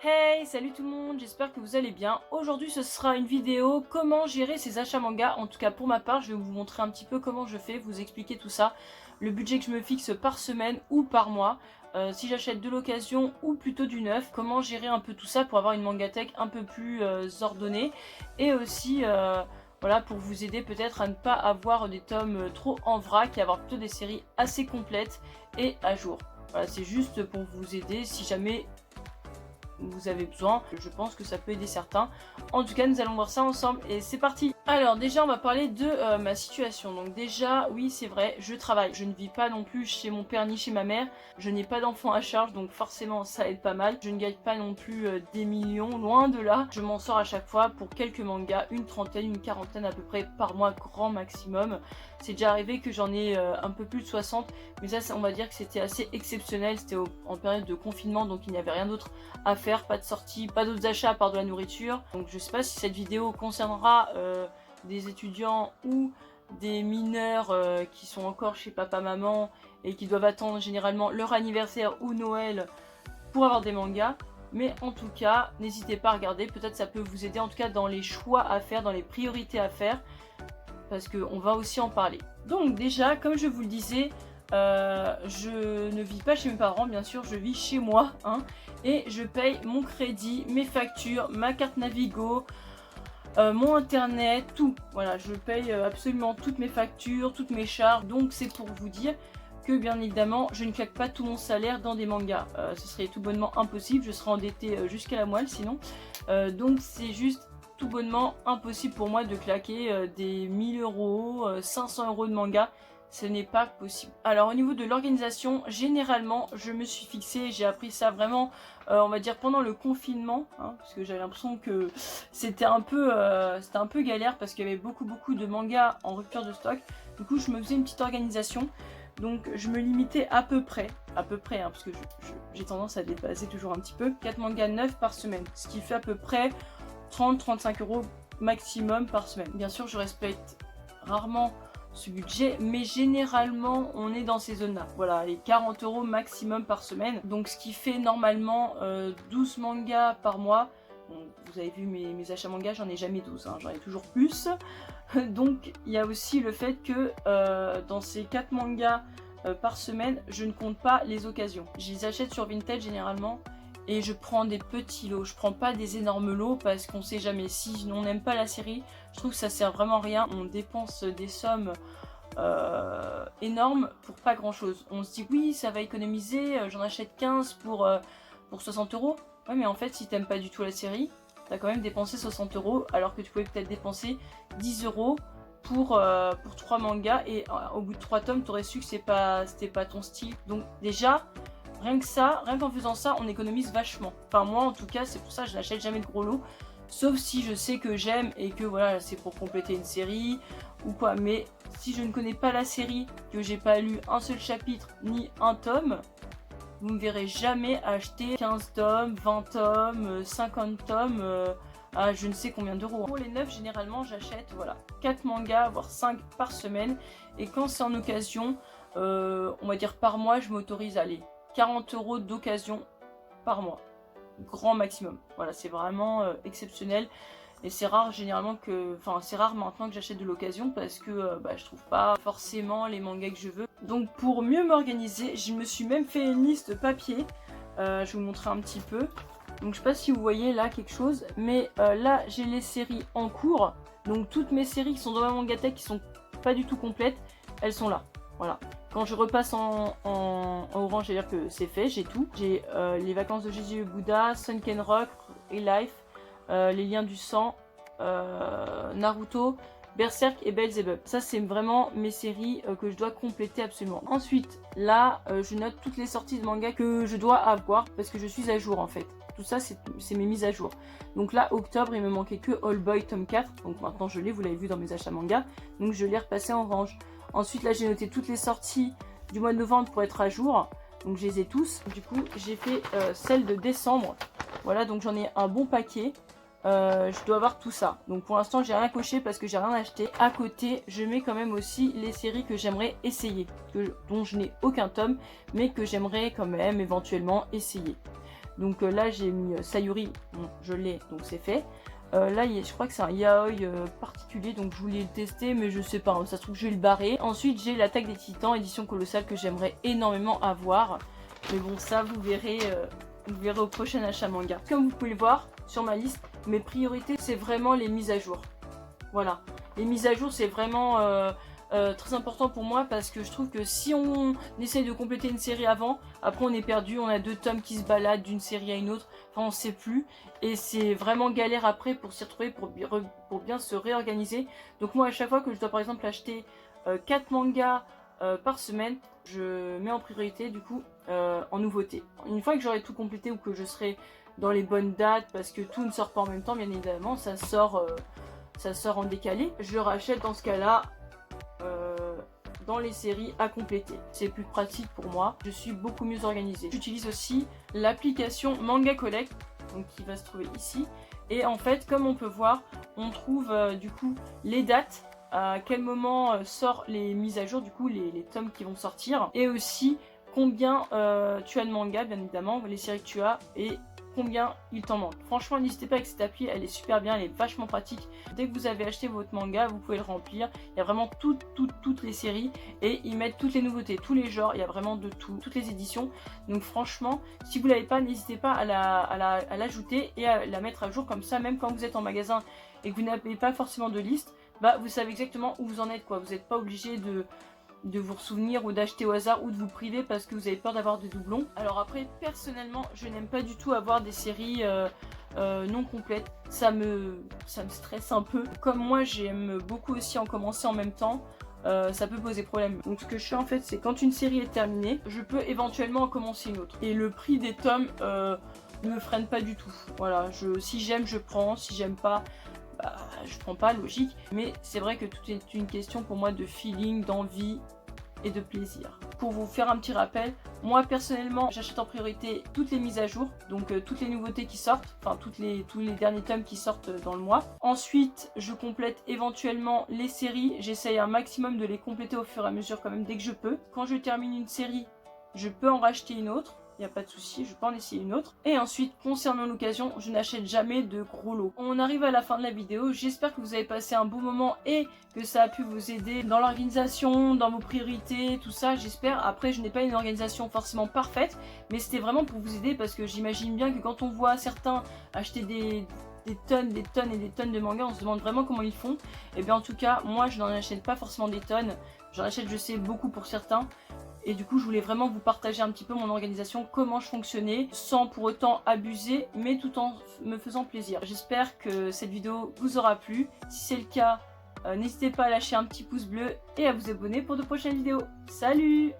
Hey, salut tout le monde, j'espère que vous allez bien. Aujourd'hui ce sera une vidéo comment gérer ses achats manga. En tout cas pour ma part, je vais vous montrer un petit peu comment je fais, vous expliquer tout ça. Le budget que je me fixe par semaine ou par mois. Si j'achète de l'occasion ou plutôt du neuf. Comment gérer un peu tout ça pour avoir une mangatech un peu plus ordonnée. Et aussi voilà, pour vous aider peut-être à ne pas avoir des tomes trop en vrac et avoir plutôt des séries assez complètes et à jour. Voilà, c'est juste pour vous aider si jamais vous avez besoin, je pense que ça peut aider certains. En tout cas, nous allons voir ça ensemble et c'est parti. Alors déjà, on va parler de ma situation. Donc déjà, oui, c'est vrai, je travaille. Je ne vis pas non plus chez mon père ni chez ma mère. Je n'ai pas d'enfants à charge, donc forcément, ça aide pas mal. Je ne gagne pas non plus des millions, loin de là. Je m'en sors à chaque fois pour quelques mangas, une trentaine, une quarantaine à peu près par mois, grand maximum. C'est déjà arrivé que j'en ai un peu plus de 60, mais ça, on va dire que c'était assez exceptionnel. C'était en période de confinement, donc il n'y avait rien d'autre à faire, pas de sortie, pas d'autres achats à part de la nourriture. Donc je sais pas si cette vidéo concernera des étudiants ou des mineurs qui sont encore chez papa maman et qui doivent attendre généralement leur anniversaire ou Noël pour avoir des mangas. Mais en tout cas, n'hésitez pas à regarder, peut-être ça peut vous aider en tout cas dans les choix à faire, dans les priorités à faire, parce qu'on va aussi en parler. Donc déjà, comme je vous le disais, je ne vis pas chez mes parents, bien sûr, je vis chez moi, hein, et je paye mon crédit, mes factures, ma carte Navigo, mon internet, tout. Voilà, je paye absolument toutes mes factures, toutes mes charges, donc c'est pour vous dire que bien évidemment, je ne claque pas tout mon salaire dans des mangas. Ce serait tout bonnement impossible, je serais endettée jusqu'à la moelle sinon. Donc c'est juste tout bonnement impossible pour moi de claquer des 1000 euros, 500 euros de manga. Ce n'est pas possible. Alors au niveau de l'organisation, généralement je me suis fixée, j'ai appris ça vraiment on va dire pendant le confinement, hein, parce que j'avais l'impression que c'était un peu galère parce qu'il y avait beaucoup de mangas en rupture de stock. Du coup je me faisais une petite organisation, donc je me limitais à peu près hein, parce que j'ai tendance à dépasser toujours un petit peu, 4 mangas neufs par semaine, ce qui fait à peu près 30-35 euros maximum par semaine. Bien sûr je respecte rarement ce budget, mais généralement on est dans ces zones là, voilà, les 40 euros maximum par semaine, donc ce qui fait normalement 12 mangas par mois. Bon, vous avez vu mes achats mangas, j'en ai jamais 12, hein, j'en ai toujours plus. Donc il y a aussi le fait que dans ces 4 mangas par semaine, je ne compte pas les occasions. Je les achète sur Vinted généralement et je prends des petits lots, je prends pas des énormes lots parce qu'on sait jamais, si on n'aime pas la série, je trouve que ça sert vraiment à rien, on dépense des sommes énormes pour pas grand chose. On se dit oui ça va économiser, j'en achète 15 pour 60 euros. Ouais mais en fait si t'aimes pas du tout la série, t'as quand même dépensé 60 euros alors que tu pouvais peut-être dépenser 10 euros pour 3 mangas et au bout de 3 tomes t'aurais su que c'était pas ton style. Donc déjà rien que ça, rien qu'en faisant ça, on économise vachement. Enfin moi en tout cas, c'est pour ça que je n'achète jamais de gros lots. Sauf si je sais que j'aime et que voilà, c'est pour compléter une série ou quoi. Mais si je ne connais pas la série, que j'ai pas lu un seul chapitre ni un tome, vous me verrez jamais acheter 15 tomes, 20 tomes, 50 tomes à je ne sais combien d'euros. Pour les neufs, généralement j'achète voilà, 4 mangas, voire 5 par semaine. Et quand c'est en occasion, on va dire par mois, je m'autorise à aller 40 euros d'occasion par mois, grand maximum. Voilà, c'est vraiment exceptionnel et c'est rare généralement que, enfin c'est rare maintenant que j'achète de l'occasion parce que je trouve pas forcément les mangas que je veux. Donc pour mieux m'organiser, je me suis même fait une liste papier. Je vais vous montrer un petit peu. Donc je sais pas si vous voyez là quelque chose, mais là j'ai les séries en cours. Donc toutes mes séries qui sont dans ma mangatech qui sont pas du tout complètes, elles sont là. Voilà. Quand je repasse en orange, c'est-à-dire que c'est fait, j'ai tout. J'ai les vacances de Jésus et Bouddha, Sunken Rock et Life, les liens du sang, Naruto, Berserk et Beelzebub. Ça c'est vraiment mes séries que je dois compléter absolument. Ensuite, là, je note toutes les sorties de manga que je dois avoir parce que je suis à jour en fait. Tout ça, c'est mes mises à jour. Donc là, octobre, il me manquait que All Boy tome 4. Donc maintenant, je l'ai, vous l'avez vu dans mes achats manga. Donc je l'ai repassé en orange. Ensuite, là, j'ai noté toutes les sorties du mois de novembre pour être à jour. Donc, je les ai tous. Du coup, j'ai fait celle de décembre. Voilà, donc j'en ai un bon paquet. Je dois avoir tout ça. Donc, pour l'instant, j'ai rien coché parce que j'ai rien acheté. À côté, je mets quand même aussi les séries que j'aimerais essayer. Dont je n'ai aucun tome, mais que j'aimerais quand même éventuellement essayer. Donc là j'ai mis Sayuri, bon, je l'ai, donc c'est fait. Là je crois que c'est un yaoi particulier, donc je voulais le tester mais je sais pas, hein, ça se trouve que je vais le barrer. Ensuite j'ai l'Attaque des Titans édition colossale que j'aimerais énormément avoir. Mais bon, ça vous verrez au prochain achat manga. Comme vous pouvez le voir sur ma liste, mes priorités c'est vraiment les mises à jour. Voilà, les mises à jour c'est vraiment très important pour moi parce que je trouve que si on essaye de compléter une série avant, après on est perdu, on a 2 tomes qui se baladent d'une série à une autre, enfin on sait plus et c'est vraiment galère après pour s'y retrouver, pour bien se réorganiser. Donc moi à chaque fois que je dois par exemple acheter 4 mangas par semaine, je mets en priorité du coup en nouveauté. Une fois que j'aurai tout complété ou que je serai dans les bonnes dates parce que tout ne sort pas en même temps bien évidemment, ça sort en décalé, je rachète dans ce cas-là dans les séries à compléter. C'est plus pratique pour moi, je suis beaucoup mieux organisée. J'utilise aussi l'application Manga Collect, donc qui va se trouver ici. Et en fait, comme on peut voir, on trouve du coup les dates, à quel moment sort les mises à jour, du coup les tomes qui vont sortir. Et aussi combien tu as de mangas, bien évidemment, les séries que tu as et combien il t'en manque. Franchement, n'hésitez pas avec cette appli, elle est super bien, elle est vachement pratique. Dès que vous avez acheté votre manga, vous pouvez le remplir. Il y a vraiment toutes les séries et ils mettent toutes les nouveautés, tous les genres, il y a vraiment de tout, toutes les éditions. Donc franchement, si vous l'avez pas, n'hésitez pas à l'ajouter et à la mettre à jour comme ça, même quand vous êtes en magasin et que vous n'avez pas forcément de liste, bah vous savez exactement où vous en êtes quoi. Vous n'êtes pas obligé de vous souvenir ou d'acheter au hasard ou de vous priver parce que vous avez peur d'avoir des doublons. Alors après, personnellement, je n'aime pas du tout avoir des séries non complètes. Ça me stresse un peu. Comme moi, j'aime beaucoup aussi en commencer en même temps. Ça peut poser problème. Donc ce que je fais en fait, c'est quand une série est terminée, je peux éventuellement en commencer une autre. Et le prix des tomes ne me freine pas du tout. Voilà, si j'aime, je prends. Si j'aime pas, bah, je prends pas, logique. Mais c'est vrai que tout est une question pour moi de feeling, d'envie et de plaisir. Pour vous faire un petit rappel, moi personnellement j'achète en priorité toutes les mises à jour, donc toutes les nouveautés qui sortent, enfin tous les derniers tomes qui sortent dans le mois. Ensuite je complète éventuellement les séries, j'essaye un maximum de les compléter au fur et à mesure quand même dès que je peux. Quand je termine une série, je peux en racheter une autre. Il n'y a pas de souci, je peux en essayer une autre. Et ensuite, concernant l'occasion, je n'achète jamais de gros lots. On arrive à la fin de la vidéo, j'espère que vous avez passé un bon moment et que ça a pu vous aider dans l'organisation, dans vos priorités, tout ça, j'espère. Après, je n'ai pas une organisation forcément parfaite, mais c'était vraiment pour vous aider parce que j'imagine bien que quand on voit certains acheter des tonnes et des tonnes de mangas, on se demande vraiment comment ils font. Et bien en tout cas, moi je n'en achète pas forcément des tonnes, j'en achète je sais beaucoup pour certains. Et du coup, je voulais vraiment vous partager un petit peu mon organisation, comment je fonctionnais, sans pour autant abuser, mais tout en me faisant plaisir. J'espère que cette vidéo vous aura plu. Si c'est le cas, n'hésitez pas à lâcher un petit pouce bleu et à vous abonner pour de prochaines vidéos. Salut!